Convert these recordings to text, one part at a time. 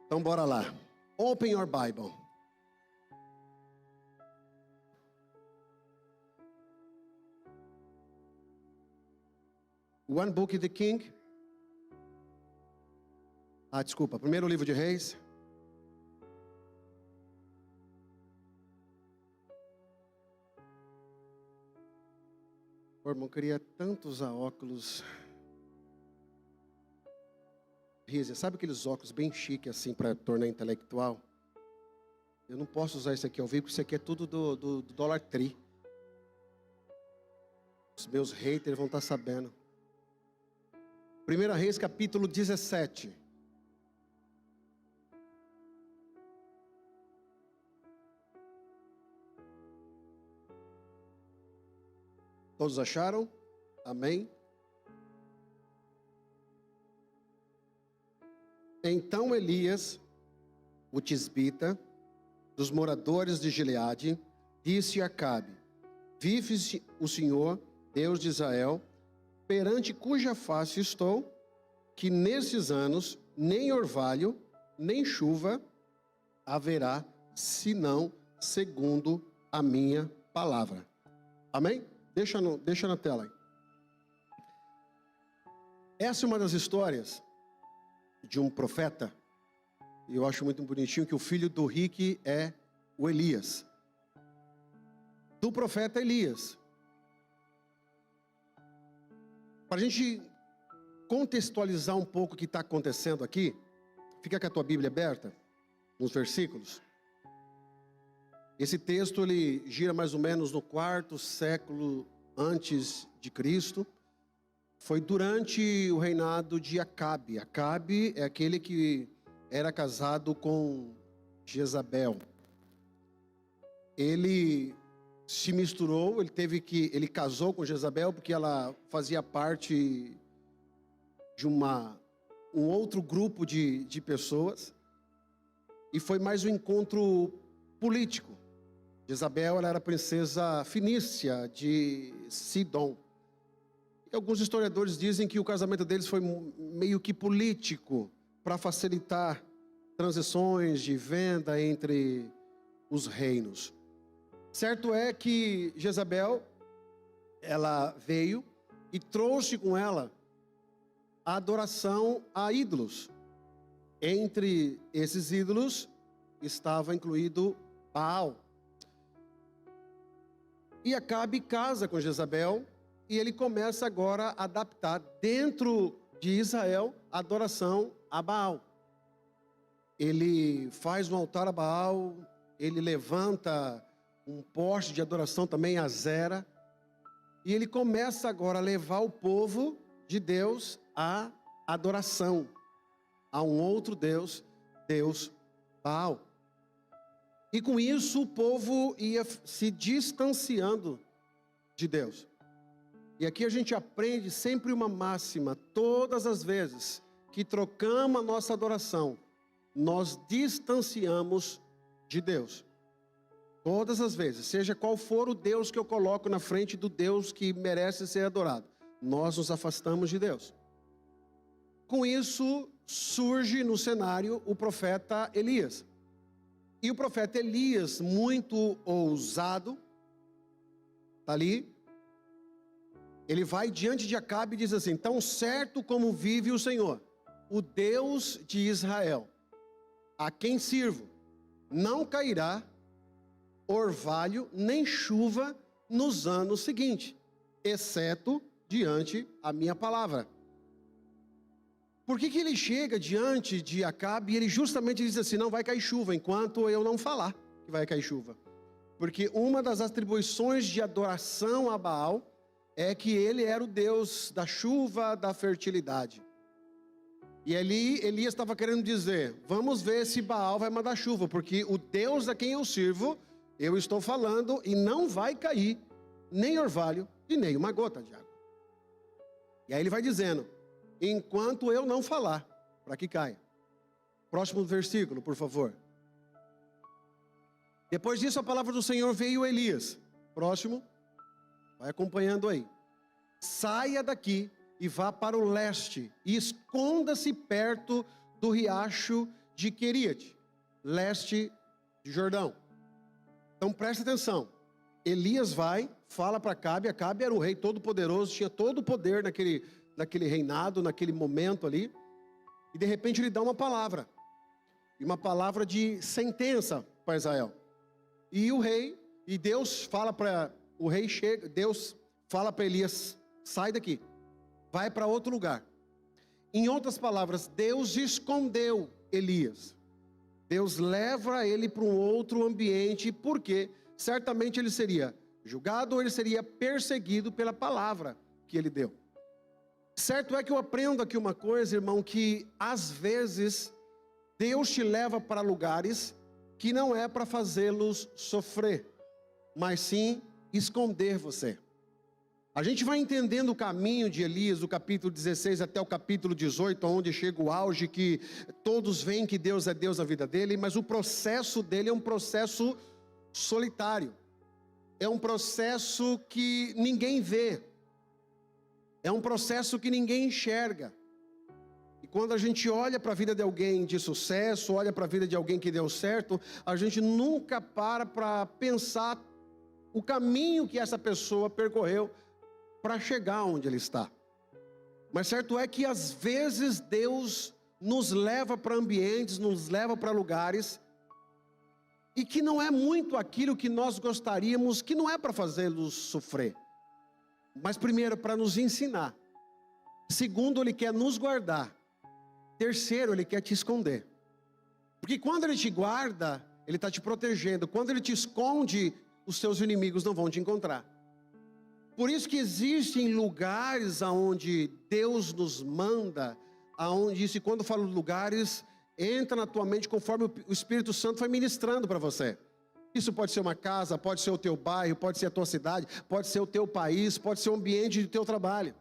Então bora lá. Open your Bible. One Book of the King. Desculpa. Primeiro livro de Reis. Pô, irmão, eu queria tanto usar óculos. Rízia, sabe aqueles óculos bem chique assim para tornar intelectual? Eu não posso usar isso aqui ao vivo, porque isso aqui é tudo do Dollar Tree. Os meus haters vão estar sabendo. 1 Reis capítulo 17. Todos acharam? Amém? Então Elias, o tisbita, dos moradores de Gileade, disse a Acabe: vive o Senhor, Deus de Israel, perante cuja face estou, que nesses anos nem orvalho, nem chuva haverá, senão segundo a minha palavra. Amém? Deixa na tela aí. Essa é uma das histórias de um profeta, e eu acho muito bonitinho que o filho do Rick é o Elias, do profeta Elias. Para a gente contextualizar um pouco o que está acontecendo aqui, fica com a tua Bíblia aberta, nos versículos. Esse texto ele gira mais ou menos no 4º século antes de Cristo. Foi durante o reinado de Acabe. Acabe é aquele que era casado com Jezabel. Ele se misturou, ele casou com Jezabel porque ela fazia parte de um outro grupo de pessoas. E foi mais um encontro político. Jezabel, ela era princesa fenícia de Sidom. E alguns historiadores dizem que o casamento deles foi meio que político, para facilitar transições de venda entre os reinos. Certo é que Jezabel, ela veio e trouxe com ela a adoração a ídolos. Entre esses ídolos estava incluído Baal. E Acabe casa com Jezabel e ele começa agora a adaptar dentro de Israel a adoração a Baal. Ele faz um altar a Baal, ele levanta um poste de adoração também a Zera, e ele começa agora a levar o povo de Deus à adoração a um outro Deus, Deus Baal. E com isso o povo ia se distanciando de Deus. E aqui a gente aprende sempre uma máxima: todas as vezes que trocamos a nossa adoração, nós distanciamos de Deus. Todas as vezes, seja qual for o Deus que eu coloco na frente do Deus que merece ser adorado, nós nos afastamos de Deus. Com isso surge no cenário o profeta Elias. E o profeta Elias, muito ousado, está ali. Ele vai diante de Acabe e diz assim: tão certo como vive o Senhor, o Deus de Israel, a quem sirvo, não cairá orvalho nem chuva nos anos seguintes, exceto diante a minha palavra. Por que ele chega diante de Acabe e ele justamente diz assim: não vai cair chuva enquanto eu não falar que vai cair chuva? Porque uma das atribuições de adoração a Baal é que ele era o Deus da chuva, da fertilidade. E ali Elias estava querendo dizer: vamos ver se Baal vai mandar chuva, porque o Deus a quem eu sirvo, eu estou falando, e não vai cair nem orvalho e nem uma gota de água. E aí ele vai dizendo: enquanto eu não falar, para que caia. Próximo versículo, por favor. Depois disso a palavra do Senhor veio a Elias. Próximo. Vai acompanhando aí. Saia daqui e vá para o leste e esconda-se perto do riacho de Queriate, leste de Jordão. Então preste atenção. Elias vai, fala para Acabe. Acabe era o rei todo poderoso, tinha todo o poder naquele reinado, naquele momento ali. E de repente ele dá uma palavra. E uma palavra de sentença para Israel. E o rei, e Deus fala para o rei, Deus fala para Elias: sai daqui, vai para outro lugar. Em outras palavras, Deus escondeu Elias. Deus leva ele para um outro ambiente, porque certamente ele seria julgado ou ele seria perseguido pela palavra que ele deu. Certo é que eu aprendo aqui uma coisa, irmão, que às vezes Deus te leva para lugares que não é para fazê-los sofrer, mas sim esconder você. A gente vai entendendo o caminho de Elias, do capítulo 16 até o capítulo 18, onde chega o auge, que todos veem que Deus é Deus na vida dele, mas o processo dele é um processo solitário. É um processo que ninguém vê. É um processo que ninguém enxerga. E quando a gente olha para a vida de alguém de sucesso, olha para a vida de alguém que deu certo, a gente nunca para pensar o caminho que essa pessoa percorreu para chegar onde ele está. Mas certo é que às vezes Deus nos leva para ambientes, nos leva para lugares, e que não é muito aquilo que nós gostaríamos, que não é para fazê-los sofrer. Mas primeiro, para nos ensinar. Segundo, Ele quer nos guardar. Terceiro, Ele quer te esconder. Porque quando Ele te guarda, Ele está te protegendo. Quando Ele te esconde, os seus inimigos não vão te encontrar. Por isso que existem lugares aonde Deus nos manda, aonde isso, e quando eu falo lugares, entra na tua mente conforme o Espírito Santo vai ministrando para você. Isso pode ser uma casa, pode ser o teu bairro, pode ser a tua cidade, pode ser o teu país, pode ser o ambiente do teu trabalho.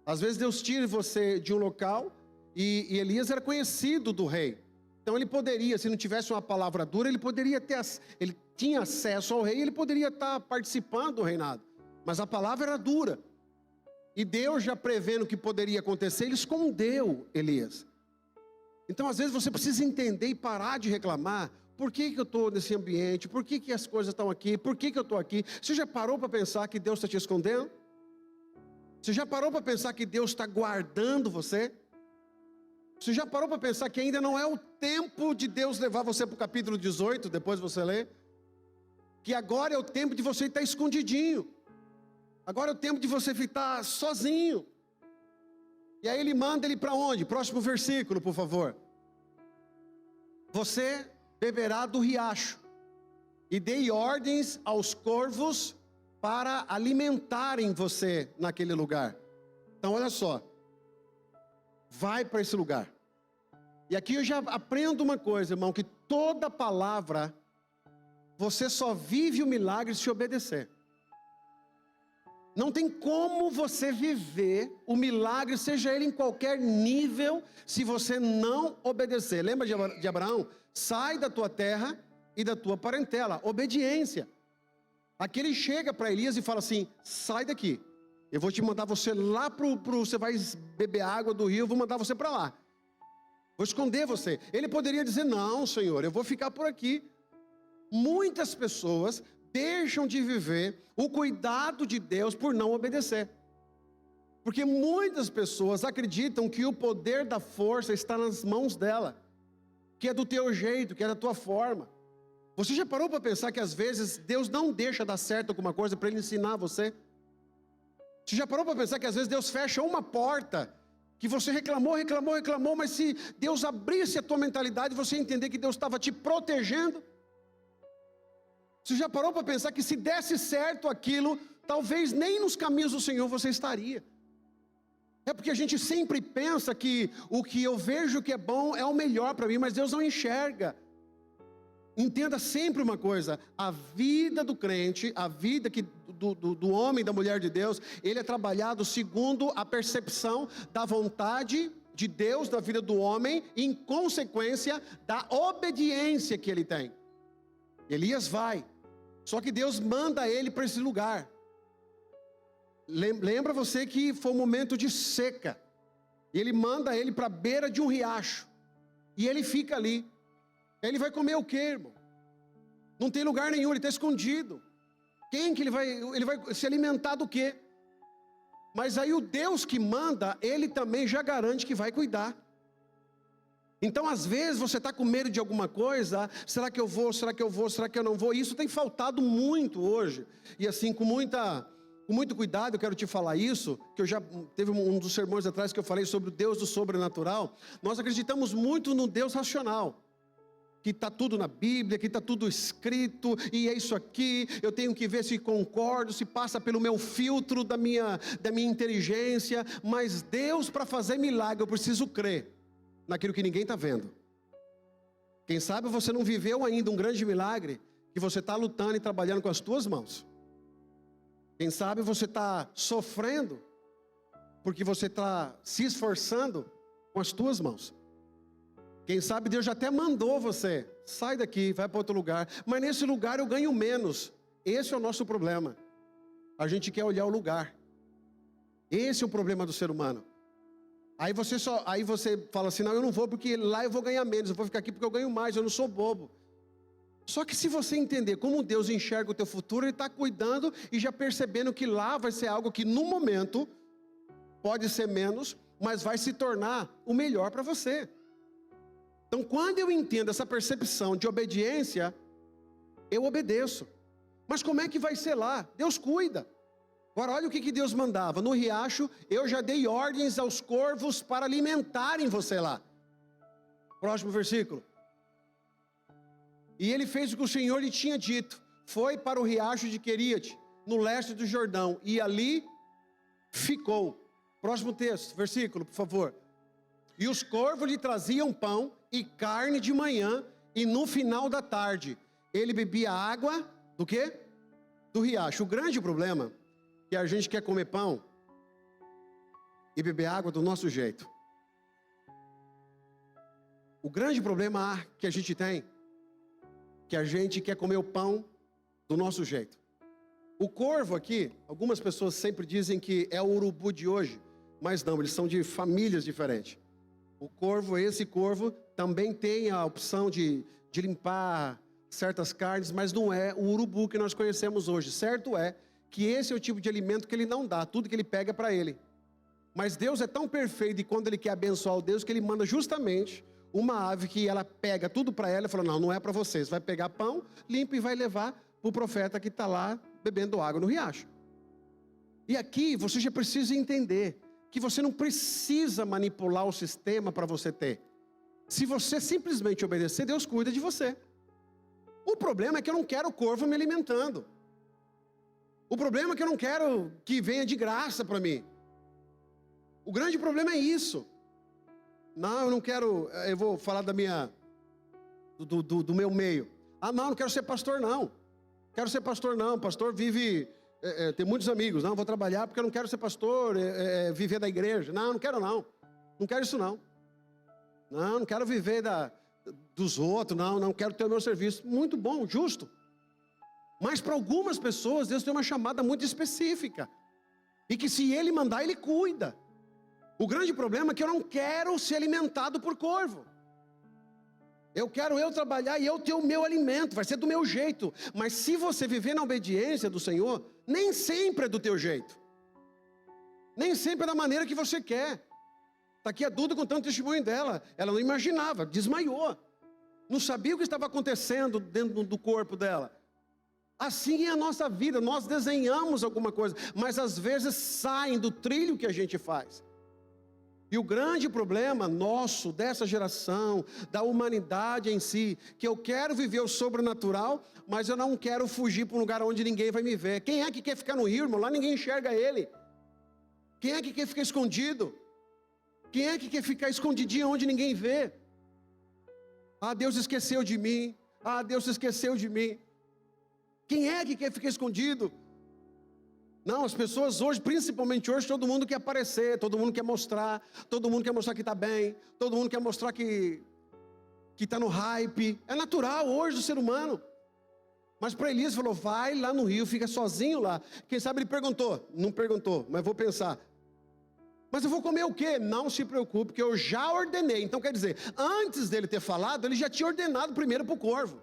Às vezes Deus tira você de um local, e Elias era conhecido do rei. Então ele poderia, se não tivesse uma palavra dura, ele tinha acesso ao rei, ele poderia estar participando do reinado. Mas a palavra era dura. E Deus, já prevendo o que poderia acontecer, Ele escondeu Elias. Então às vezes você precisa entender e parar de reclamar. Por que eu estou nesse ambiente? Por que as coisas estão aqui? Por que eu estou aqui? Você já parou para pensar que Deus está te escondendo? Você já parou para pensar que Deus está guardando você? Você já parou para pensar que ainda não é o tempo de Deus levar você para o capítulo 18, depois você lê? Que agora é o tempo de você estar escondidinho. Agora é o tempo de você ficar sozinho. E aí Ele manda ele para onde? Próximo versículo, por favor. Você beberá do riacho, e dei ordens aos corvos para alimentarem você naquele lugar. Então olha só, vai para esse lugar. E aqui eu já aprendo uma coisa, irmão, que toda palavra, você só vive o milagre se obedecer. Não tem como você viver o milagre, seja ele em qualquer nível, se você não obedecer. Lembra de Abraão? Sai da tua terra e da tua parentela. Obediência. Aqui ele chega para Elias e fala assim: sai daqui. Eu vou te mandar você lá você vai beber água do rio, eu vou mandar você para lá. Vou esconder você. Ele poderia dizer: não, Senhor, eu vou ficar por aqui. Muitas pessoas deixam de viver o cuidado de Deus por não obedecer. Porque muitas pessoas acreditam que o poder da força está nas mãos dela, que é do teu jeito, que é da tua forma. Você já parou para pensar que às vezes Deus não deixa dar certo alguma coisa para Ele ensinar você? Você já parou para pensar que às vezes Deus fecha uma porta, que você reclamou, mas se Deus abrisse a tua mentalidade, você ia entender que Deus estava te protegendo? Você já parou para pensar que se desse certo aquilo, talvez nem nos caminhos do Senhor você estaria? É porque a gente sempre pensa que o que eu vejo que é bom é o melhor para mim, mas Deus não enxerga. Entenda sempre uma coisa: a vida do crente, a vida do homem, da mulher de Deus, ele é trabalhado segundo a percepção da vontade de Deus na vida do homem, em consequência da obediência que ele tem. Elias vai, só que Deus manda ele para esse lugar. Lembra você que foi um momento de seca, e Ele manda ele para a beira de um riacho, E ele fica ali. Ele vai comer o quê, irmão? Não tem lugar nenhum, ele está escondido. Quem que ele vai se alimentar do quê? Mas aí o Deus que manda, ele também já garante que vai cuidar. Então às vezes você está com medo de alguma coisa, será que eu vou, será que eu vou, será que eu não vou? Isso tem faltado muito hoje. E assim, com muito cuidado, eu quero te falar isso, que eu já teve um dos sermões atrás que eu falei sobre o Deus do sobrenatural. Nós acreditamos muito no Deus racional, que está tudo na Bíblia, que está tudo escrito, e é isso aqui, eu tenho que ver se concordo, se passa pelo meu filtro da minha inteligência, mas Deus, para fazer milagre, eu preciso crer naquilo que ninguém está vendo. Quem sabe você não viveu ainda um grande milagre, que você está lutando e trabalhando com as tuas mãos. Quem sabe você está sofrendo, porque você está se esforçando com as tuas mãos. Quem sabe Deus já até mandou você, sai daqui, vai para outro lugar, mas nesse lugar eu ganho menos. Esse é o nosso problema. A gente quer olhar o lugar. Esse é o problema do ser humano. Aí você fala assim, não, eu não vou porque lá eu vou ganhar menos, eu vou ficar aqui porque eu ganho mais, eu não sou bobo. Só que se você entender como Deus enxerga o teu futuro, Ele está cuidando e já percebendo que lá vai ser algo que no momento pode ser menos, mas vai se tornar o melhor para você. Então quando eu entendo essa percepção de obediência, eu obedeço. Mas como é que vai ser lá? Deus cuida. Agora olha o que Deus mandava. No riacho eu já dei ordens aos corvos para alimentarem você lá. Próximo versículo. E ele fez o que o Senhor lhe tinha dito. Foi para o riacho de Queriate, no leste do Jordão, e ali ficou. Próximo texto, versículo, por favor. E os corvos lhe traziam pão e carne de manhã, e no final da tarde ele bebia água do quê? Do riacho. O grande problema é que a gente quer comer pão e beber água do nosso jeito. O grande problema que a gente tem, que a gente quer comer o pão do nosso jeito. O corvo aqui, algumas pessoas sempre dizem que é o urubu de hoje, mas não, eles são de famílias diferentes. O corvo, esse corvo, também tem a opção de limpar certas carnes, mas não é o urubu que nós conhecemos hoje. Certo é que esse é o tipo de alimento que ele não dá, tudo que ele pega é para ele. Mas Deus é tão perfeito e quando Ele quer abençoar o Deus, que Ele manda justamente uma ave que ela pega tudo para ela e fala, não, não é para vocês. Vai pegar pão, limpa e vai levar para o profeta que está lá bebendo água no riacho. E aqui você já precisa entender que você não precisa manipular o sistema para você ter. Se você simplesmente obedecer, Deus cuida de você. O problema é que eu não quero o corvo me alimentando. O problema é que eu não quero que venha de graça para mim. O grande problema é isso. Não, eu não quero, eu vou falar do meu meio. Ah, não quero ser pastor não. Quero ser pastor não, pastor vive, tem muitos amigos. Não, vou trabalhar porque eu não quero ser pastor, viver da igreja. Não quero não. Não quero isso não. Não quero viver dos outros, não quero ter o meu serviço. Muito bom, justo. Mas para algumas pessoas, Deus tem uma chamada muito específica. E que se Ele mandar, Ele cuida. O grande problema é que eu não quero ser alimentado por corvo. Eu quero trabalhar e eu ter o meu alimento, vai ser do meu jeito. Mas se você viver na obediência do Senhor, nem sempre é do teu jeito. Nem sempre é da maneira que você quer. Está aqui a Duda contando o testemunho dela. Ela não imaginava, desmaiou. Não sabia o que estava acontecendo dentro do corpo dela. Assim é a nossa vida, nós desenhamos alguma coisa, mas às vezes saem do trilho que a gente faz. E o grande problema nosso, dessa geração, da humanidade em si, que eu quero viver o sobrenatural, mas eu não quero fugir para um lugar onde ninguém vai me ver. Quem é que quer ficar no rio, irmão? Lá ninguém enxerga ele. Quem é que quer ficar escondido? Quem é que quer ficar escondidinho onde ninguém vê? Ah, Deus esqueceu de mim. Ah, Deus se esqueceu de mim. Quem é que quer ficar escondido? Não, as pessoas hoje, principalmente hoje, todo mundo quer aparecer, todo mundo quer mostrar que está bem, todo mundo quer mostrar que está no hype. É natural hoje do ser humano. Mas para Elias falou, vai lá no rio, fica sozinho lá. Quem sabe ele perguntou, não perguntou, mas vou pensar. Mas eu vou comer o quê? Não se preocupe, que eu já ordenei. Então quer dizer, antes dele ter falado, ele já tinha ordenado primeiro para o corvo.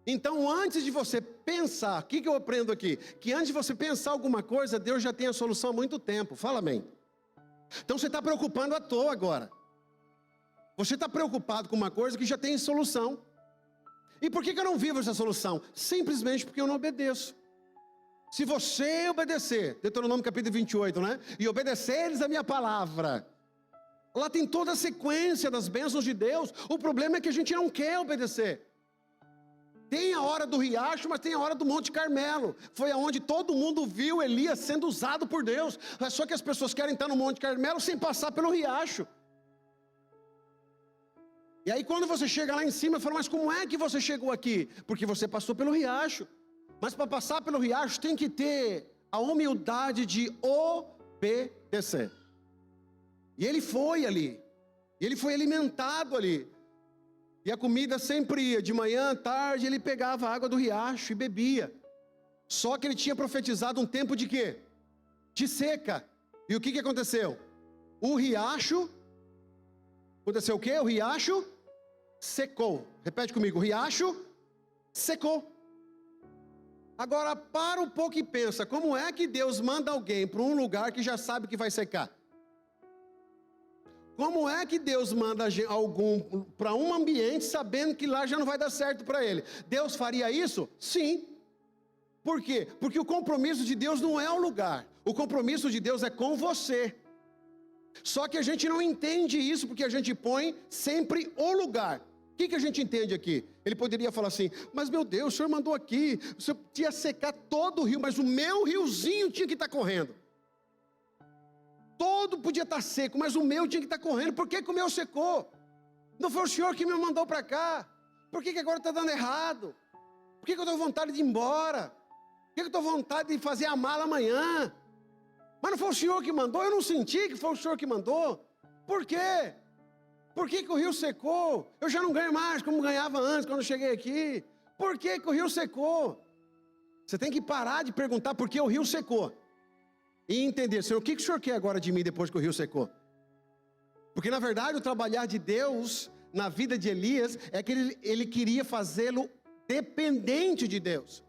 Então antes de você pensar, o que eu aprendo aqui? Que antes de você pensar alguma coisa, Deus já tem a solução há muito tempo. Fala amém. Então você está preocupando à toa agora. Você está preocupado com uma coisa que já tem solução. E por que eu não vivo essa solução? Simplesmente porque eu não obedeço. Se você obedecer, Deuteronômio capítulo 28, né? E obedeceres a minha palavra. Lá tem toda a sequência das bênçãos de Deus. O problema é que a gente não quer obedecer. Tem a hora do riacho, mas tem a hora do Monte Carmelo. Foi aonde todo mundo viu Elias sendo usado por Deus. Só que as pessoas querem estar no Monte Carmelo sem passar pelo riacho. E aí quando você chega lá em cima, fala, mas como é que você chegou aqui? Porque você passou pelo riacho. Mas para passar pelo riacho tem que ter a humildade de obedecer. E ele foi ali. E ele foi alimentado ali. E a comida sempre ia, de manhã, tarde, ele pegava a água do riacho e bebia. Só que ele tinha profetizado um tempo de quê? De seca. E o que aconteceu? O riacho, aconteceu o quê? O riacho secou. Repete comigo, o riacho secou. Agora para um pouco e pensa, como é que Deus manda alguém para um lugar que já sabe que vai secar? Como é que Deus manda algum para um ambiente sabendo que lá já não vai dar certo para ele? Deus faria isso? Sim. Por quê? Porque o compromisso de Deus não é o lugar. O compromisso de Deus é com você. Só que a gente não entende isso porque a gente põe sempre o lugar. O que a gente entende aqui? Ele poderia falar assim, mas meu Deus, o Senhor mandou aqui, o Senhor tinha secar todo o rio, mas o meu riozinho tinha que estar correndo. Todo podia estar seco, mas o meu tinha que estar correndo. Por que o meu secou? Não foi o Senhor que me mandou para cá? Por que agora está dando errado? Por que eu estou com vontade de ir embora? Por que eu estou com vontade de fazer a mala amanhã? Mas não foi o Senhor que mandou? Eu não senti que foi o Senhor que mandou. Por quê? Por que o rio secou? Eu já não ganho mais como ganhava antes quando eu cheguei aqui. Por que o rio secou? Você tem que parar de perguntar por que o rio secou. E entender, Senhor, o que o Senhor quer agora de mim depois que o rio secou? Porque na verdade o trabalhar de Deus na vida de Elias é que ele queria fazê-lo dependente de Deus.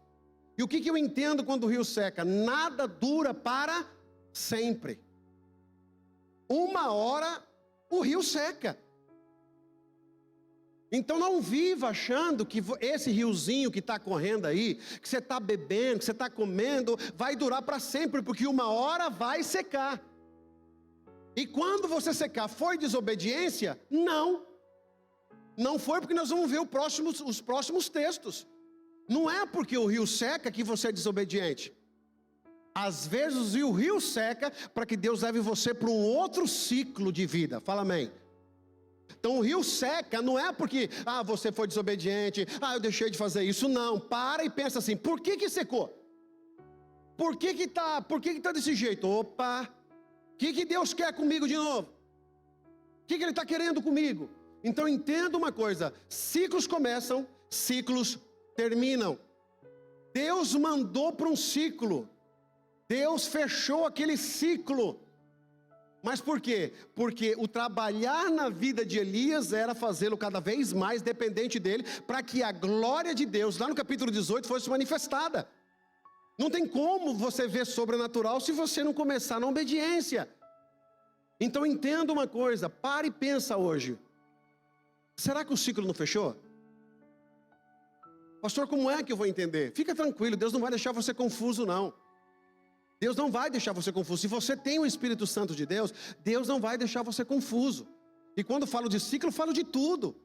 E o que eu entendo quando o rio seca? Nada dura para sempre. Uma hora o rio seca. Então não viva achando que esse riozinho que está correndo aí, que você está bebendo, que você está comendo, vai durar para sempre, porque uma hora vai secar. E quando você secar, foi desobediência? Não. Não foi, porque nós vamos ver os próximos textos. Não é porque o rio seca que você é desobediente. Às vezes o rio seca para que Deus leve você para um outro ciclo de vida. Fala amém. Então o rio seca não é porque, você foi desobediente, eu deixei de fazer isso. Não, para e pensa assim, por que secou? Por que tá desse jeito? Opa, o que Deus quer comigo de novo? O que Ele está querendo comigo? Então entenda uma coisa, ciclos começam, ciclos terminam. Deus mandou para um ciclo, Deus fechou aquele ciclo. Mas por quê? Porque o trabalhar na vida de Elias era fazê-lo cada vez mais dependente dele, para que a glória de Deus, lá no capítulo 18, fosse manifestada. Não tem como você ver sobrenatural se você não começar na obediência. Então entenda uma coisa, pare e pensa hoje. Será que o ciclo não fechou? Pastor, como é que eu vou entender? Fica tranquilo, Deus não vai deixar você confuso não. Deus não vai deixar você confuso. Se você tem o Espírito Santo de Deus, Deus não vai deixar você confuso. E quando falo de ciclo, eu falo de tudo.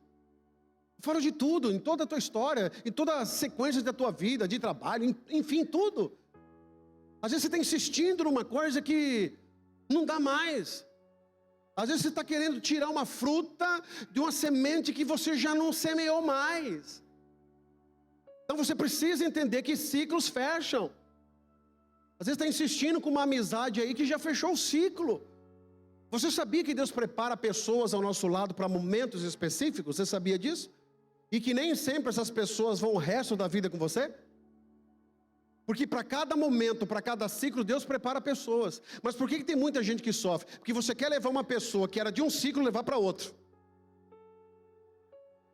Eu falo de tudo, em toda a tua história, em toda a sequência da tua vida, de trabalho, enfim, tudo. Às vezes você está insistindo numa coisa que não dá mais. Às vezes você está querendo tirar uma fruta de uma semente que você já não semeou mais. Então você precisa entender que ciclos fecham. Às vezes está insistindo com uma amizade aí que já fechou o ciclo. Você sabia que Deus prepara pessoas ao nosso lado para momentos específicos? Você sabia disso? E que nem sempre essas pessoas vão o resto da vida com você? Porque para cada momento, para cada ciclo, Deus prepara pessoas. Mas por que tem muita gente que sofre? Porque você quer levar uma pessoa que era de um ciclo, levar para outro.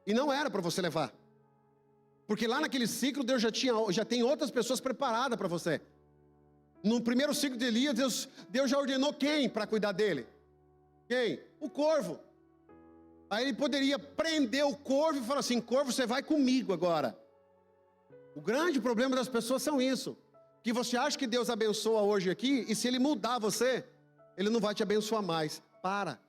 E não era para você levar. Porque lá naquele ciclo, Deus já tem outras pessoas preparadas para você. No primeiro ciclo de Elias, Deus já ordenou quem para cuidar dele? Quem? O corvo. Aí ele poderia prender o corvo e falar assim: corvo, você vai comigo agora. O grande problema das pessoas são isso. Que você acha que Deus abençoa hoje aqui, e se Ele mudar você, Ele não vai te abençoar mais. Para.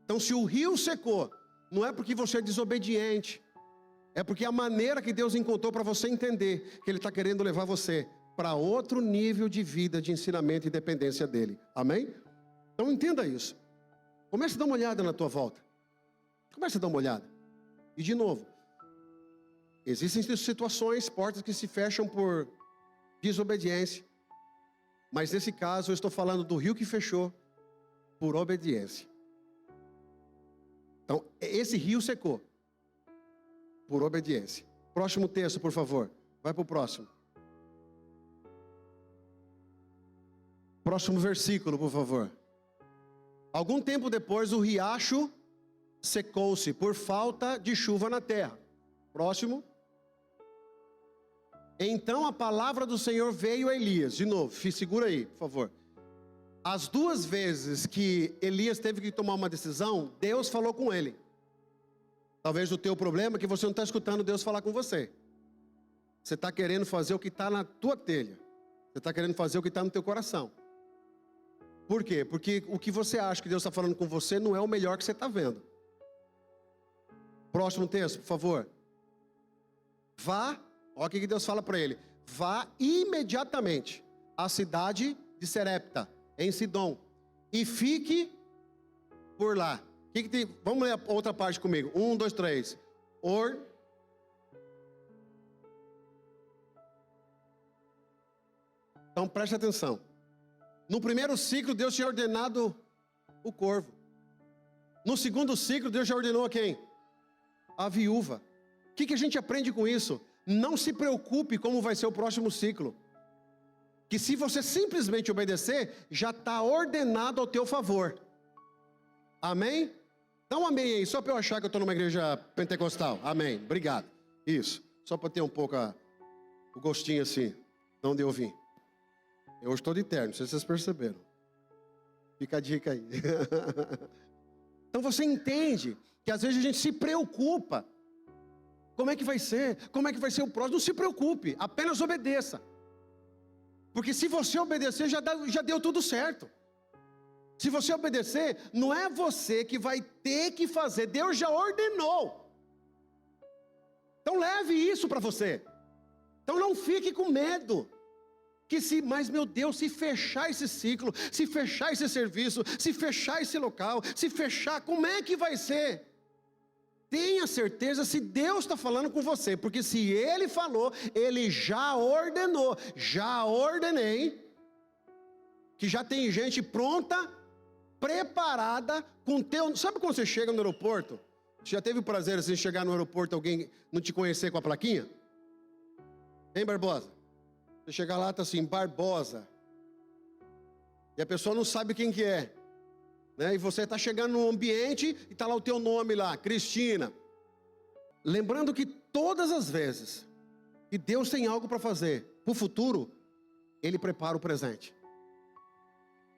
Então se o rio secou, não é porque você é desobediente. É porque a maneira que Deus encontrou para você entender que Ele está querendo levar você para outro nível de vida, de ensinamento e dependência dEle. Amém? Então entenda isso. Comece a dar uma olhada na tua volta. Comece a dar uma olhada. E de novo, existem situações, portas que se fecham por desobediência. Mas nesse caso eu estou falando do rio que fechou por obediência. Então esse rio secou por obediência. Próximo texto, por favor. Vai para o próximo. Próximo versículo, por favor. Algum tempo depois o riacho secou-se por falta de chuva na terra. Próximo. Então a palavra do Senhor veio a Elias. De novo, segura aí, por favor. As duas vezes que Elias teve que tomar uma decisão, Deus falou com ele. Talvez o teu problema é que você não está escutando Deus falar com você. Você está querendo fazer o que está na tua telha. Você está querendo fazer o que está no teu coração. Por quê? Porque o que você acha que Deus está falando com você não é o melhor que você está vendo. Próximo texto, por favor. Vá, olha o que Deus fala para ele. Vá imediatamente à cidade de Serepta, em Sidom, e fique por lá. Vamos ler a outra parte comigo. 1, 2, 3. Então preste atenção. No primeiro ciclo, Deus tinha ordenado o corvo. No segundo ciclo, Deus já ordenou a quem? A viúva. O que a gente aprende com isso? Não se preocupe como vai ser o próximo ciclo. Que se você simplesmente obedecer, já está ordenado ao teu favor. Amém? Dá um amém aí, só para eu achar que eu estou numa igreja pentecostal. Amém, obrigado. Isso, só para ter um pouco o gostinho assim, de onde eu vim. Eu estou de terno, não sei se vocês perceberam. Fica a dica aí. Então você entende que às vezes a gente se preocupa. Como é que vai ser? Como é que vai ser o próximo? Não se preocupe, apenas obedeça. Porque se você obedecer, já deu tudo certo. Se você obedecer, não é você que vai ter que fazer, Deus já ordenou. Então leve isso para você. Então não fique com medo. Mas meu Deus, se fechar esse ciclo, se fechar esse serviço, se fechar esse local, se fechar, como é que vai ser? Tenha certeza se Deus está falando com você, porque se Ele falou, Ele já ordenou, já ordenei, que já tem gente pronta, preparada, com teu... Sabe quando você chega no aeroporto? Você já teve o prazer assim, de chegar no aeroporto, alguém não te conhecer com a plaquinha? Hein, Barbosa? Você chegar lá, está assim, Barbosa. E a pessoa não sabe quem que é. Né? E você está chegando num ambiente e está lá o teu nome lá, Cristina. Lembrando que todas as vezes que Deus tem algo para fazer para o futuro, Ele prepara o presente.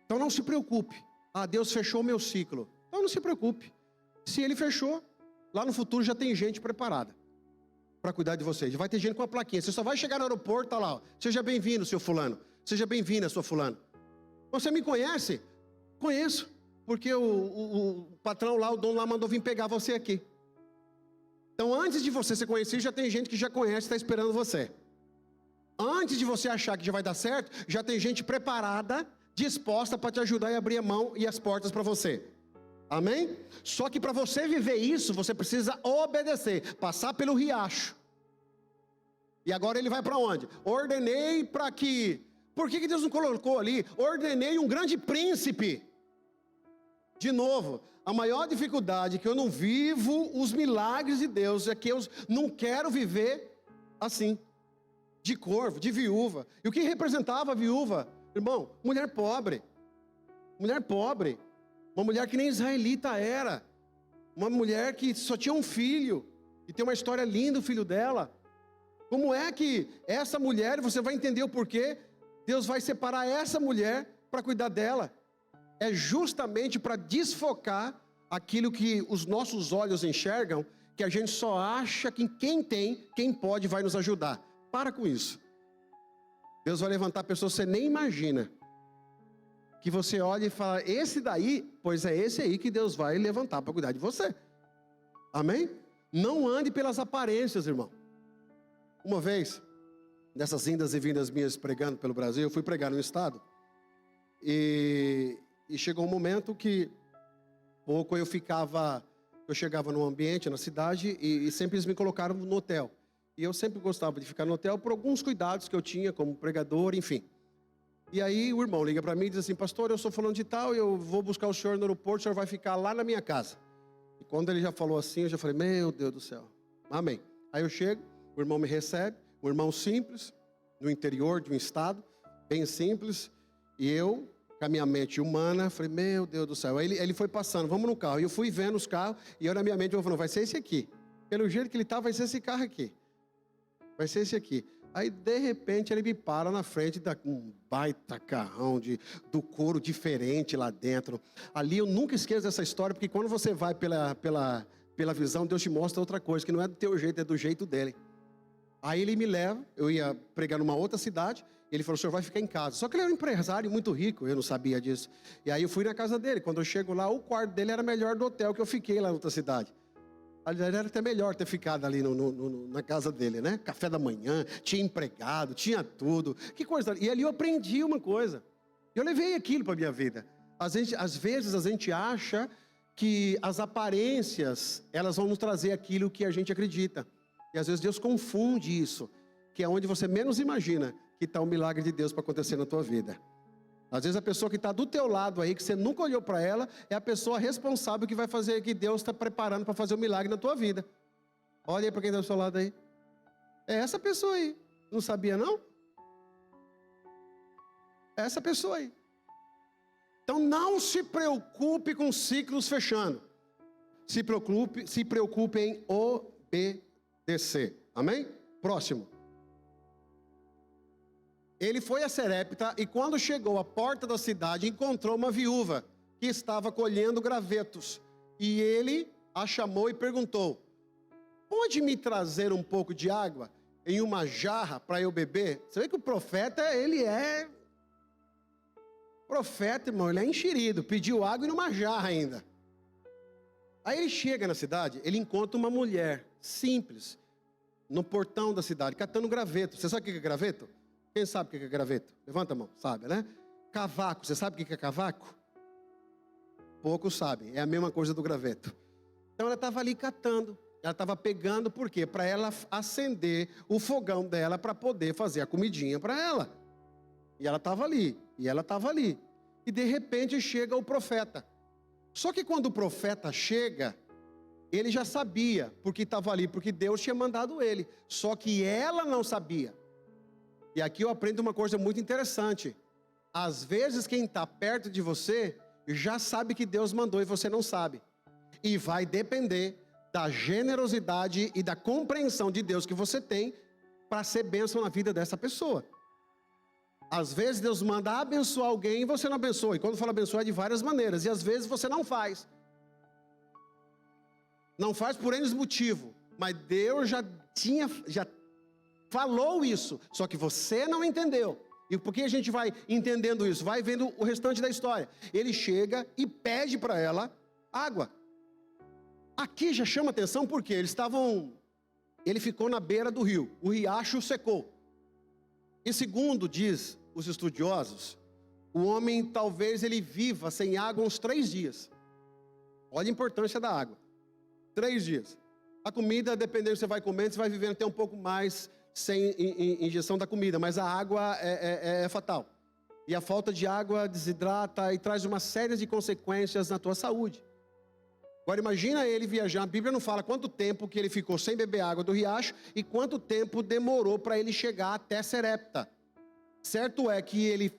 Então não se preocupe. Deus fechou o meu ciclo. Então não se preocupe. Se Ele fechou, lá no futuro já tem gente preparada para cuidar de vocês. Vai ter gente com a plaquinha. Você só vai chegar no aeroporto, tá lá, ó. Seja bem-vindo, seu fulano. Seja bem-vinda, sua fulano. Você me conhece? Conheço. Porque o patrão lá, o dono lá, mandou vir pegar você aqui. Então, antes de você ser conhecido, já tem gente que já conhece e está esperando você. Antes de você achar que já vai dar certo, já tem gente preparada, disposta para te ajudar e abrir a mão e as portas para você. Amém? Só que para você viver isso, você precisa obedecer, passar pelo riacho. E agora ele vai para onde? Ordenei para que... Por que Deus não colocou ali? Ordenei um grande príncipe. De novo, a maior dificuldade que eu não vivo os milagres de Deus é que eu não quero viver assim. de corvo, de viúva. E o que representava a viúva? Irmão, mulher pobre. Mulher pobre. Uma mulher que nem israelita era. Uma mulher que só tinha um filho. E tem uma história linda o filho dela. Como é que essa mulher, você vai entender o porquê, Deus vai separar essa mulher para cuidar dela. É justamente para desfocar aquilo que os nossos olhos enxergam, que a gente só acha que quem tem, quem pode vai nos ajudar. Para com isso. Deus vai levantar pessoas que você nem imagina. Que você olha e fala, esse daí, pois é esse aí que Deus vai levantar para cuidar de você. Amém? Não ande pelas aparências, irmão. Uma vez, nessas indas e vindas minhas pregando pelo Brasil, eu fui pregar no estado. E chegou um momento que pouco eu chegava num ambiente, na cidade, e sempre eles me colocaram no hotel. E eu sempre gostava de ficar no hotel por alguns cuidados que eu tinha como pregador, enfim. E aí o irmão liga para mim e diz assim, pastor, eu sou falando de tal, eu vou buscar o senhor no aeroporto, o senhor vai ficar lá na minha casa. E quando ele já falou assim, eu já falei, meu Deus do céu, amém. Aí eu chego, o irmão me recebe, um irmão simples, no interior de um estado, bem simples, e eu, com a minha mente humana, falei, meu Deus do céu. Aí ele foi passando, vamos no carro, e eu fui vendo os carros, e eu na minha mente eu falei, vai ser esse aqui. Pelo jeito que ele está, vai ser esse carro aqui. Vai ser esse aqui. Aí, de repente, ele me para na frente de um baita carrão do couro diferente lá dentro. Ali, eu nunca esqueço dessa história, porque quando você vai pela visão, Deus te mostra outra coisa, que não é do teu jeito, é do jeito dele. Aí ele me leva, eu ia pregar numa outra cidade, ele falou, o senhor vai ficar em casa. Só que ele era um empresário muito rico, eu não sabia disso. E aí eu fui na casa dele, quando eu chego lá, o quarto dele era melhor do hotel que eu fiquei lá na outra cidade. Aliás, era até melhor ter ficado ali na casa dele, né? Café da manhã, tinha empregado, tinha tudo. Que coisa. E ali eu aprendi uma coisa. Eu levei aquilo para a minha vida. Às vezes a gente acha que as aparências, elas vão nos trazer aquilo que a gente acredita. E às vezes Deus confunde isso, que é onde você menos imagina que está o milagre de Deus para acontecer na tua vida. Às vezes a pessoa que está do teu lado aí, que você nunca olhou para ela, é a pessoa responsável que vai fazer, que Deus está preparando para fazer o milagre na tua vida. Olha aí para quem está do seu lado aí. É essa pessoa aí. Não sabia não? É essa pessoa aí. Então não se preocupe com ciclos fechando. Se preocupe em obedecer. Amém? Próximo. Ele foi a Serepta e quando chegou à porta da cidade, encontrou uma viúva que estava colhendo gravetos. E ele a chamou e perguntou, pode me trazer um pouco de água em uma jarra para eu beber? Você vê que o profeta, ele é profeta, irmão, ele é enxerido, pediu água e numa jarra ainda. Aí ele chega na cidade, ele encontra uma mulher simples, no portão da cidade, catando graveto. Você sabe o que é graveto? Quem sabe o que é graveto? Levanta a mão, sabe, né? Cavaco, você sabe o que é cavaco? Poucos sabem, é a mesma coisa do graveto. Então ela estava ali catando, ela estava pegando, por quê? Para ela acender o fogão dela, para poder fazer a comidinha para ela. E ela estava ali, e de repente chega o profeta. Só que quando o profeta chega, ele já sabia, porque estava ali, porque Deus tinha mandado ele. Só que ela não sabia. E aqui eu aprendo uma coisa muito interessante. Às vezes quem está perto de você já sabe que Deus mandou e você não sabe. E vai depender da generosidade e da compreensão de Deus que você tem para ser bênção na vida dessa pessoa. Às vezes Deus manda abençoar alguém e você não abençoa. E quando fala abençoar é de várias maneiras. E às vezes você não faz. Não faz por N motivo. Mas Deus já falou isso, só que você não entendeu. E por que a gente vai entendendo isso? Vai vendo o restante da história. Ele chega e pede para ela água. Aqui já chama atenção porque ele ficou na beira do rio. O riacho secou. E segundo diz os estudiosos, o homem talvez ele viva sem água uns 3 dias. Olha a importância da água. 3 dias. A comida, dependendo do que você vai comendo, você vai vivendo até um pouco mais sem ingestão da comida, mas a água é fatal. E a falta de água desidrata e traz uma série de consequências na tua saúde. Agora imagina ele viajar, a Bíblia não fala quanto tempo que ele ficou sem beber água do riacho e quanto tempo demorou para ele chegar até Serepta. Certo é que ele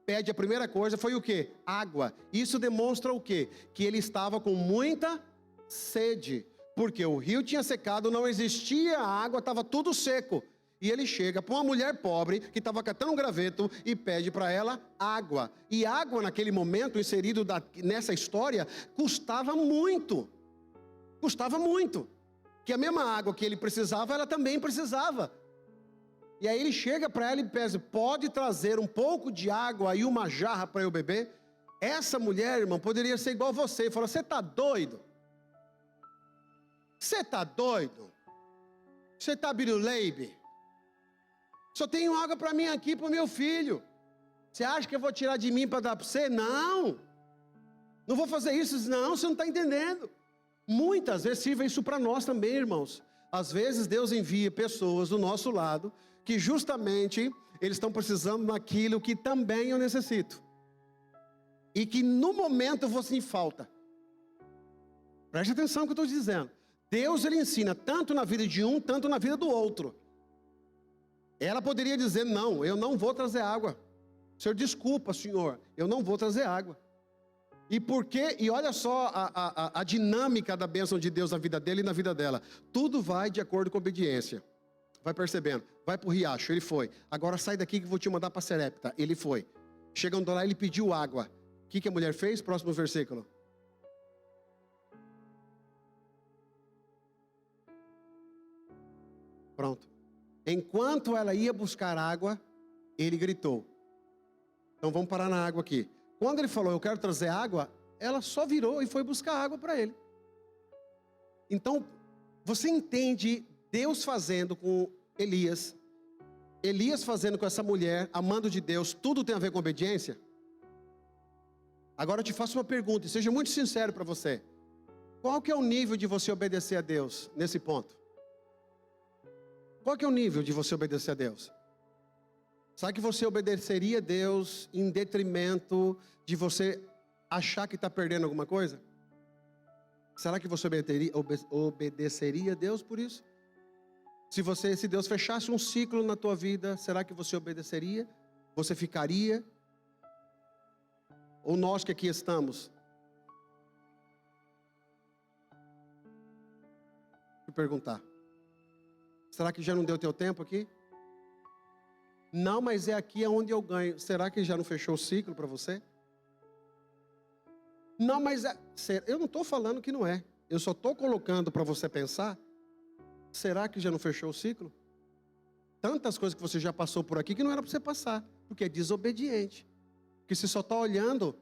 pede a primeira coisa, foi o quê? Água. Isso demonstra o quê? Que ele estava com muita sede, porque o rio tinha secado, não existia água, estava tudo seco. E ele chega para uma mulher pobre que estava catando um graveto e pede para ela água. E água naquele momento, inserido nessa história, custava muito. Custava muito. Que a mesma água que ele precisava, ela também precisava. E aí ele chega para ela e pede, pode trazer um pouco de água e uma jarra para eu beber? Essa mulher, irmão, poderia ser igual você. Fala, você está doido? Você está doido? Você está biruleibe? Só tenho água para mim aqui, para o meu filho. Você acha que eu vou tirar de mim para dar para você? Não. Não vou fazer isso. Não, você não está entendendo. Muitas vezes sirva isso para nós também, irmãos. Às vezes Deus envia pessoas do nosso lado que justamente eles estão precisando daquilo que também eu necessito. E que no momento eu vou sentir falta. Preste atenção no que eu estou dizendo. Deus, ele ensina tanto na vida de um, tanto na vida do outro. Ela poderia dizer, não, eu não vou trazer água. Senhor, desculpa, Senhor, eu não vou trazer água. E por quê? E olha só a dinâmica da bênção de Deus na vida dele e na vida dela. Tudo vai de acordo com a obediência. Vai percebendo. Vai para o riacho, ele foi. Agora sai daqui que eu vou te mandar para Serepta. Ele foi. Chegando lá, ele pediu água. O que a mulher fez? Próximo versículo. Pronto. Enquanto ela ia buscar água, ele gritou. Então vamos parar na água aqui. Quando ele falou, eu quero trazer água, ela só virou e foi buscar água para ele. Então, você entende Deus fazendo com Elias, Elias fazendo com essa mulher, amando de Deus, tudo tem a ver com obediência? Agora eu te faço uma pergunta, e seja muito sincero para você. Qual que é o nível de você obedecer a Deus nesse ponto? Qual que é o nível de você obedecer a Deus? Sabe que você obedeceria a Deus em detrimento de você achar que está perdendo alguma coisa? Será que você obedeceria a Deus por isso? Se Deus fechasse um ciclo na tua vida, será que você obedeceria? Você ficaria? Ou nós que aqui estamos? Vou perguntar. Será que já não deu teu tempo aqui? Não, mas é aqui onde eu ganho. Será que já não fechou o ciclo para você? Não, mas eu não estou falando que não é. Eu só estou colocando para você pensar. Será que já não fechou o ciclo? Tantas coisas que você já passou por aqui que não era para você passar. Porque é desobediente. Porque você só está olhando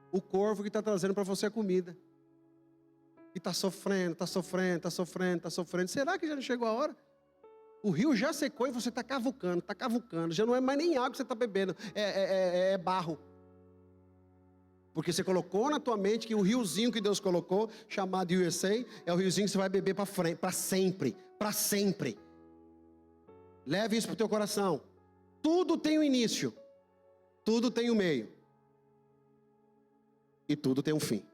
o corvo que está trazendo para você a comida. E está sofrendo, está sofrendo, está sofrendo, está sofrendo. Será que já não chegou a hora? O rio já secou e você está cavucando, já não é mais nem água que você está bebendo, é barro. Porque você colocou na tua mente que o riozinho que Deus colocou, chamado USA, é o riozinho que você vai beber para sempre, para sempre. Leve isso para o teu coração. Tudo tem um início, tudo tem um meio, e tudo tem um fim.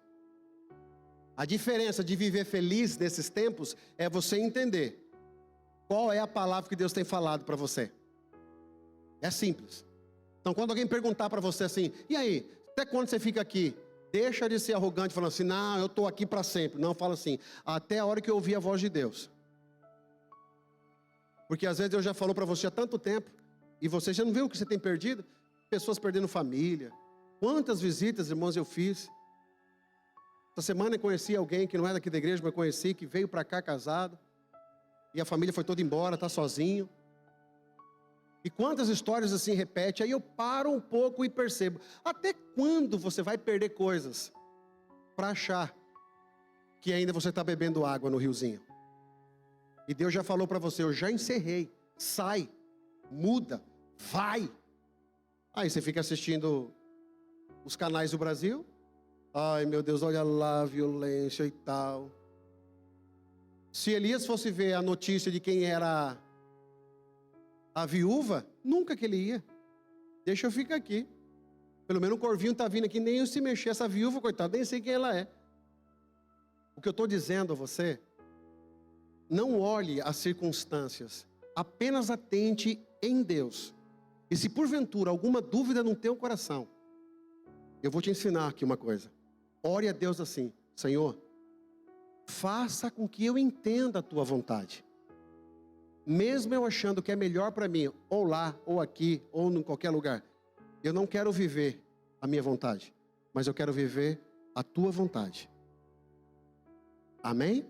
A diferença de viver feliz nesses tempos é você entender qual é a palavra que Deus tem falado para você. É simples. Então quando alguém perguntar para você assim, e aí, até quando você fica aqui? Deixa de ser arrogante falando assim, não, eu estou aqui para sempre. Não, fala assim, até a hora que eu ouvir a voz de Deus. Porque às vezes Deus já falou para você há tanto tempo, e você já não viu o que você tem perdido? Pessoas perdendo família. Quantas visitas, irmãos, eu fiz. Essa semana eu conheci alguém que não é daqui da igreja, mas eu conheci, que veio para cá casado. E a família foi toda embora, está sozinho. E quantas histórias assim repete? Aí eu paro um pouco e percebo. Até quando você vai perder coisas para achar que ainda você está bebendo água no riozinho? E Deus já falou para você, eu já encerrei. Sai, muda, vai. Aí você fica assistindo os canais do Brasil. Ai meu Deus, olha lá a violência e tal. Se Elias fosse ver a notícia de quem era a viúva, nunca que ele ia. Deixa eu ficar aqui. Pelo menos o corvinho está vindo aqui, nem eu se mexer. Essa viúva, coitada, nem sei quem ela é. O que eu estou dizendo a você, não olhe as circunstâncias, apenas atente em Deus. E se porventura alguma dúvida no teu coração, eu vou te ensinar aqui uma coisa. Ore a Deus assim: Senhor, faça com que eu entenda a tua vontade. Mesmo eu achando que é melhor para mim, ou lá, ou aqui, ou em qualquer lugar, eu não quero viver a minha vontade, mas eu quero viver a tua vontade. Amém?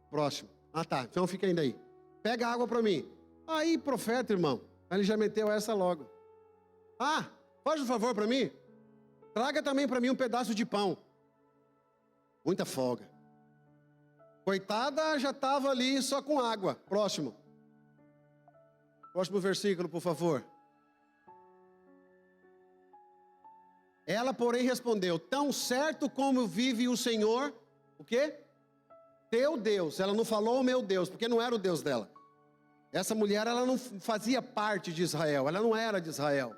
Próximo. Ah, tá, então fica ainda aí. Pega água para mim. Aí, profeta, irmão, ele já meteu essa logo. Ah, faz um favor para mim. Traga também para mim um pedaço de pão. Muita folga. Coitada, já estava ali só com água. Próximo. Próximo versículo, por favor. Ela, porém, respondeu: tão certo como vive o Senhor, o quê? Teu Deus. Ela não falou o meu Deus, porque não era o Deus dela. Essa mulher, ela não fazia parte de Israel, ela não era de Israel.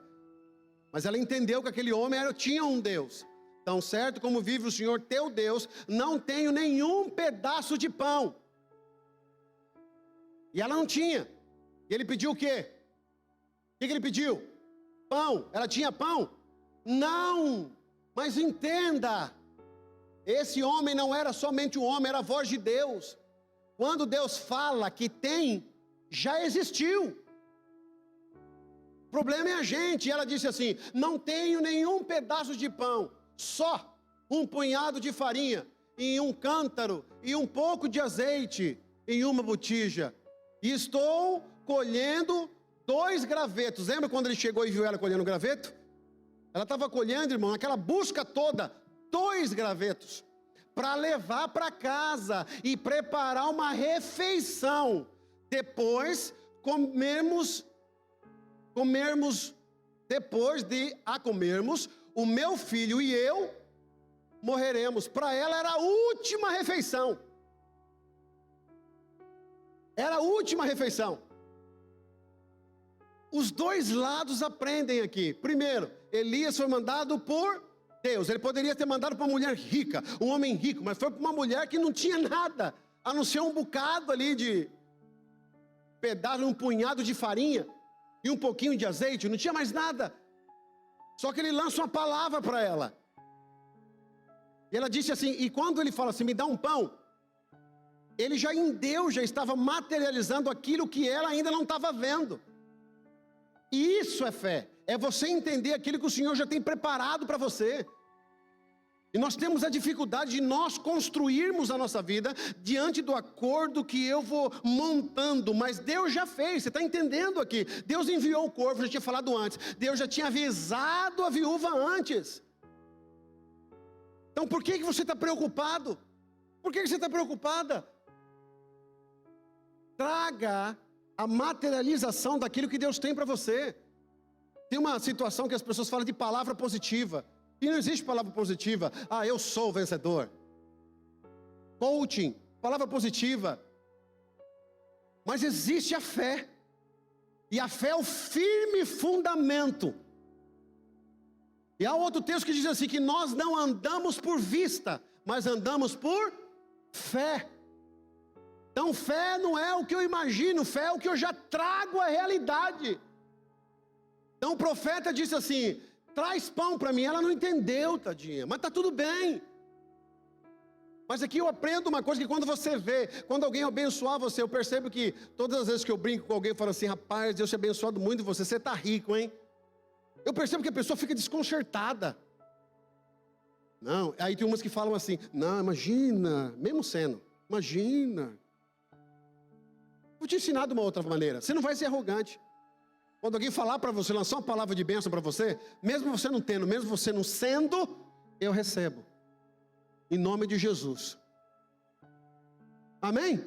Mas ela entendeu que aquele homem tinha um Deus. Tão certo como vive o Senhor teu Deus, não tenho nenhum pedaço de pão. E ela não tinha. E ele pediu o quê? O que ele pediu? Pão. Ela tinha pão? Não. Mas entenda, esse homem não era somente um homem, era a voz de Deus. Quando Deus fala que tem, já existiu. O problema é a gente. E ela disse assim: não tenho nenhum pedaço de pão, só um punhado de farinha em um cântaro e um pouco de azeite em uma botija. E estou colhendo 2 gravetos. Lembra quando ele chegou e viu ela colhendo um graveto? Ela estava colhendo, irmão, naquela busca toda, 2 gravetos, para levar para casa e preparar uma refeição. Depois depois de a comermos, o meu filho e eu morreremos. Para ela era a última refeição. Era a última refeição. Os 2 lados aprendem aqui. Primeiro, Elias foi mandado por Deus. Ele poderia ter mandado para uma mulher rica, um homem rico, mas foi para uma mulher que não tinha nada, a não ser um bocado ali de pedaço, um punhado de farinha e um pouquinho de azeite, não tinha mais nada. Só que ele lança uma palavra para ela. E ela disse assim, e quando ele fala assim, me dá um pão, ele já em Deus já estava materializando aquilo que ela ainda não estava vendo. E isso é fé, é você entender aquilo que o Senhor já tem preparado para você. E nós temos a dificuldade de nós construirmos a nossa vida diante do acordo que eu vou montando, mas Deus já fez, você está entendendo aqui? Deus enviou o corvo, já tinha falado antes, Deus já tinha avisado a viúva antes. Então por que você está preocupado? Por que você está preocupada? Traga a materialização daquilo que Deus tem para você. Tem uma situação que as pessoas falam de palavra positiva. E não existe palavra positiva. Ah, eu sou vencedor. Coaching, palavra positiva. Mas existe a fé. E a fé é o firme fundamento. E há outro texto que diz assim, que nós não andamos por vista, mas andamos por fé. Então fé não é o que eu imagino, fé é o que eu já trago à realidade. Então o profeta disse assim, traz pão para mim. Ela não entendeu, tadinha, mas está tudo bem. Mas aqui eu aprendo uma coisa, que quando você vê, quando alguém abençoar você, eu percebo que todas as vezes que eu brinco com alguém, eu falo assim, rapaz, Deus te abençoado muito você está rico, hein? Eu percebo que a pessoa fica desconcertada. Não, aí tem umas que falam assim, não, imagina, mesmo sendo, imagina. Vou te ensinar de uma outra maneira, você não vai ser arrogante. Quando alguém falar para você, lançar uma palavra de bênção para você, mesmo você não tendo, mesmo você não sendo, eu recebo. Em nome de Jesus. Amém?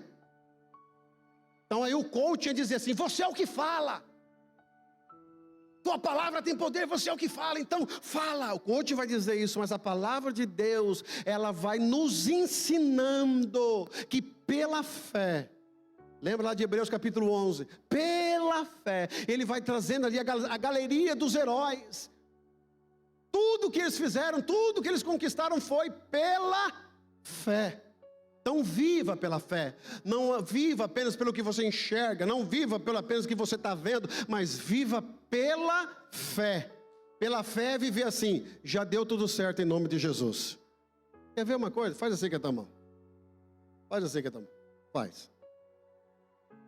Então aí o coach ia dizer assim, você é o que fala. Tua palavra tem poder, você é o que fala, então fala. O coach vai dizer isso, mas a palavra de Deus, ela vai nos ensinando que pela fé, lembra lá de Hebreus capítulo 11, pela fé, ele vai trazendo ali a galeria dos heróis. Tudo que eles fizeram, tudo que eles conquistaram foi pela fé. Então viva pela fé. Não viva apenas pelo que você enxerga. Não viva pelo apenas que você está vendo. Mas viva pela fé. Pela fé viver assim. Já deu tudo certo em nome de Jesus. Quer ver uma coisa? Faz assim com a tua mão. Faz assim com a tua mão. Faz.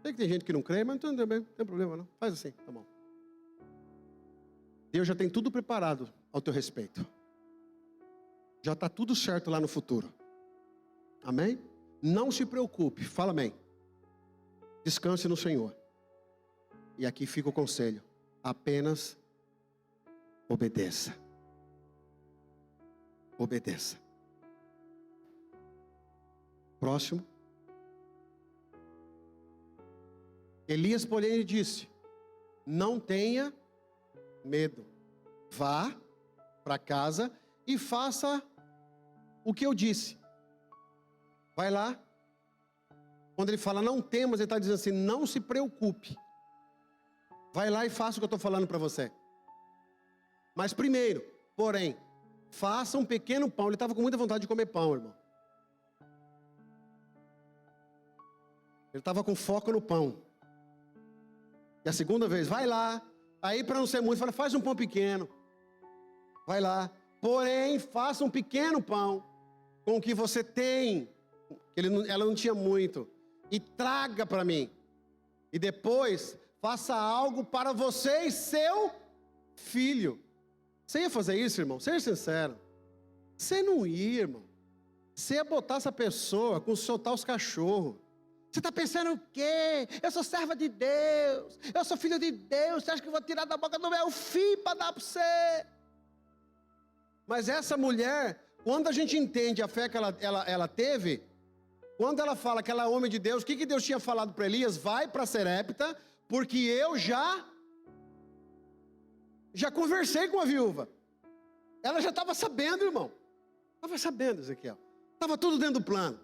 Sei que tem gente que não crê, mas não tem problema não. Faz assim, tá bom. Deus já tem tudo preparado ao teu respeito. Já está tudo certo lá no futuro. Amém? Não se preocupe, fala amém. Descanse no Senhor. E aqui fica o conselho. Apenas obedeça. Obedeça. Próximo. Elias, porém, lhe disse: não tenha medo. Vá para casa e faça o que eu disse. Vai lá. Quando ele fala não temas, ele está dizendo assim: não se preocupe. Vai lá e faça o que eu estou falando para você. Mas primeiro, porém, faça um pequeno pão. Ele estava com muita vontade de comer pão, irmão. Ele estava com foco no pão. E a segunda vez, vai lá. Aí para não ser muito, fala, faz um pão pequeno. Vai lá. Porém, faça um pequeno pão com o que você tem. Ela não tinha muito. E traga para mim. E depois, faça algo para você e seu filho. Você ia fazer isso, irmão? Seja sincero. Você não ia, irmão. Você ia botar essa pessoa com soltar os cachorros. Você está pensando o quê? Eu sou serva de Deus. Eu sou filho de Deus. Você acha que eu vou tirar da boca do meu filho para dar para você? Mas essa mulher, quando a gente entende a fé que ela teve, quando ela fala que ela é homem de Deus, o que Deus tinha falado para Elias? Vai para Serepta, porque eu já conversei com a viúva. Ela já estava sabendo, irmão. Estava sabendo, Ezequiel. Estava tudo dentro do plano.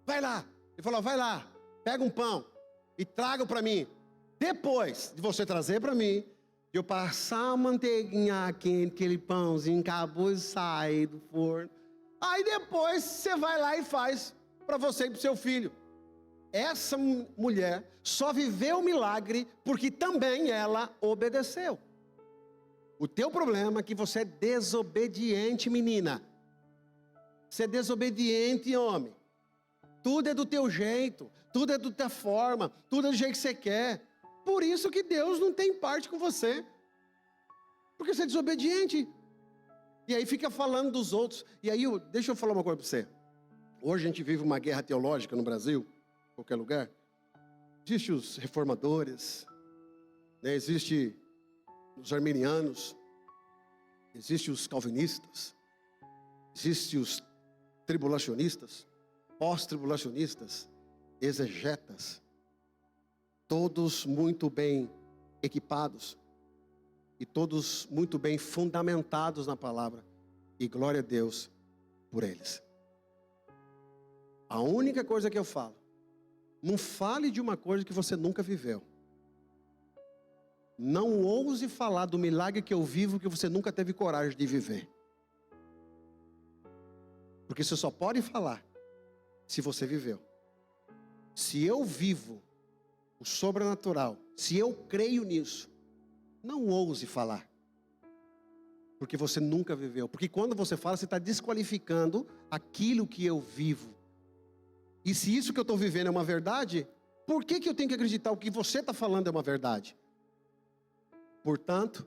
Vai lá. Ele falou, vai lá, pega um pão e traga para mim. Depois de você trazer para mim, eu passar a manteiguinha quente, aquele pãozinho, acabou de sair do forno. Aí depois você vai lá e faz para você e para o seu filho. Essa mulher só viveu o milagre porque também ela obedeceu. O teu problema é que você é desobediente, menina. Você é desobediente, homem. Tudo é do teu jeito, tudo é da tua forma, tudo é do jeito que você quer. Por isso que Deus não tem parte com você. Porque você é desobediente. E aí fica falando dos outros. E aí, deixa eu falar uma coisa para você. Hoje a gente vive uma guerra teológica no Brasil, em qualquer lugar. Existem os reformadores, né? Existem os arminianos, existem os calvinistas, existem os tribulacionistas, pós-tribulacionistas, exegetas, todos muito bem equipados e todos muito bem fundamentados na palavra, e glória a Deus por eles. A única coisa que eu falo, não fale de uma coisa que você nunca viveu. Não ouse falar do milagre que eu vivo que você nunca teve coragem de viver. Porque você só pode falar se você viveu. Se eu vivo o sobrenatural, se eu creio nisso, não ouse falar. Porque você nunca viveu. Porque quando você fala, você está desqualificando aquilo que eu vivo. E se isso que eu estou vivendo é uma verdade, por que eu tenho que acreditar o que você está falando é uma verdade? Portanto,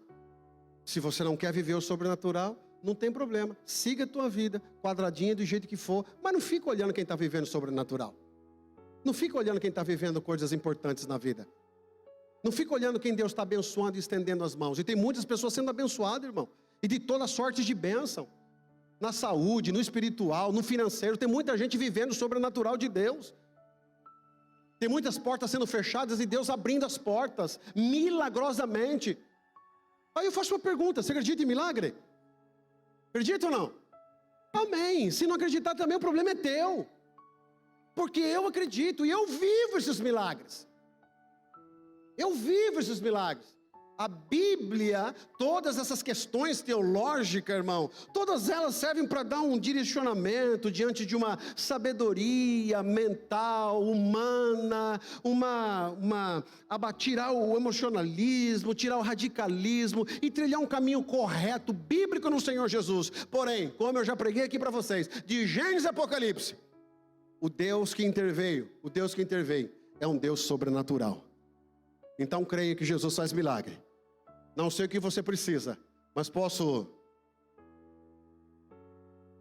se você não quer viver o sobrenatural, não tem problema, siga a tua vida, quadradinha do jeito que for, mas não fica olhando quem está vivendo sobrenatural. Não fica olhando quem está vivendo coisas importantes na vida. Não fica olhando quem Deus está abençoando e estendendo as mãos. E tem muitas pessoas sendo abençoadas, irmão, e de toda sorte de bênção. Na saúde, no espiritual, no financeiro, tem muita gente vivendo o sobrenatural de Deus. Tem muitas portas sendo fechadas e Deus abrindo as portas, milagrosamente. Aí eu faço uma pergunta, você acredita em milagre? Acredita ou não? Amém. Se não acreditar também, o problema é teu. Porque eu acredito e eu vivo esses milagres. Eu vivo esses milagres. A Bíblia, todas essas questões teológicas, irmão, todas elas servem para dar um direcionamento diante de uma sabedoria mental, humana, tirar o emocionalismo, tirar o radicalismo e trilhar um caminho correto, bíblico no Senhor Jesus. Porém, como eu já preguei aqui para vocês, de Gênesis e Apocalipse, o Deus que interveio é um Deus sobrenatural. Então creia que Jesus faz milagre. Não sei o que você precisa, mas posso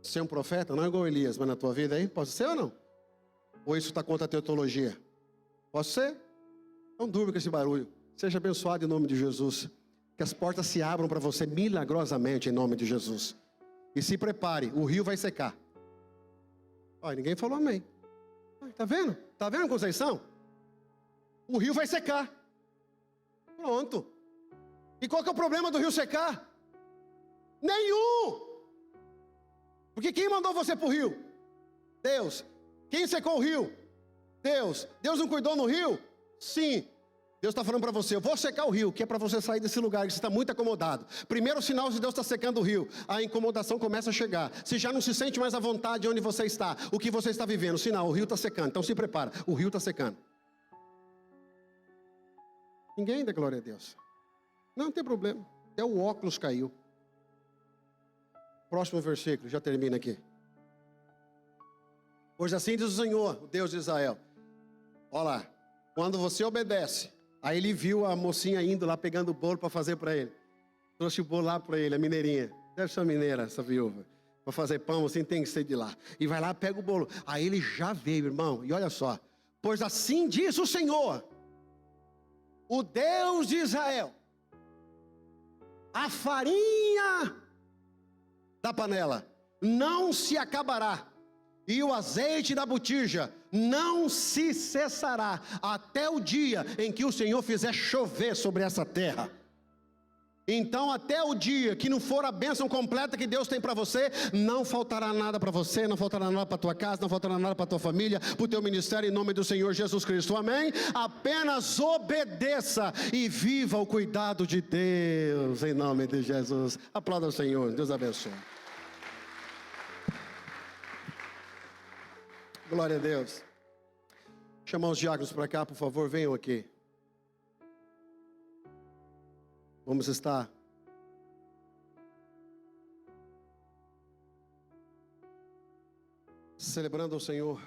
ser um profeta? Não é igual Elias, mas na tua vida aí? Posso ser ou não? Ou isso está contra a teologia? Posso ser? Não durma com esse barulho. Seja abençoado em nome de Jesus. Que as portas se abram para você milagrosamente em nome de Jesus. E se prepare, o rio vai secar. Olha, ninguém falou amém. Está vendo? Está vendo, Conceição? O rio vai secar. Pronto. E qual que é o problema do rio secar? Nenhum. Porque quem mandou você para o rio? Deus. Quem secou o rio? Deus. Deus não cuidou no rio? Sim. Deus está falando para você, eu vou secar o rio, que é para você sair desse lugar que você está muito acomodado. Primeiro sinal de Deus está secando o rio, a incomodação começa a chegar. Você já não se sente mais à vontade onde você está, o que você está vivendo, sinal, o rio está secando. Então se prepara, o rio está secando. Ninguém dá glória a Deus. Não tem problema, até o óculos caiu. Próximo versículo, já termina aqui. Pois assim diz o Senhor, o Deus de Israel. Olha lá, quando você obedece, aí ele viu a mocinha indo lá pegando o bolo para fazer para ele. Trouxe o bolo lá para ele, a mineirinha. Deve ser mineira, essa viúva. Para fazer pão assim tem que ser de lá. E vai lá, pega o bolo. Aí ele já veio, irmão, e olha só. Pois assim diz o Senhor, o Deus de Israel. A farinha da panela não se acabará, e o azeite da botija não se cessará, até o dia em que o Senhor fizer chover sobre essa terra. Então até o dia que não for a bênção completa que Deus tem para você, não faltará nada para você, não faltará nada para tua casa, não faltará nada para tua família, para o teu ministério, em nome do Senhor Jesus Cristo, amém? Apenas obedeça e viva o cuidado de Deus, em nome de Jesus. Aplauda o Senhor, Deus abençoe. Glória a Deus. Chamar os diáconos para cá, por favor, venham aqui. Vamos estar celebrando ao Senhor.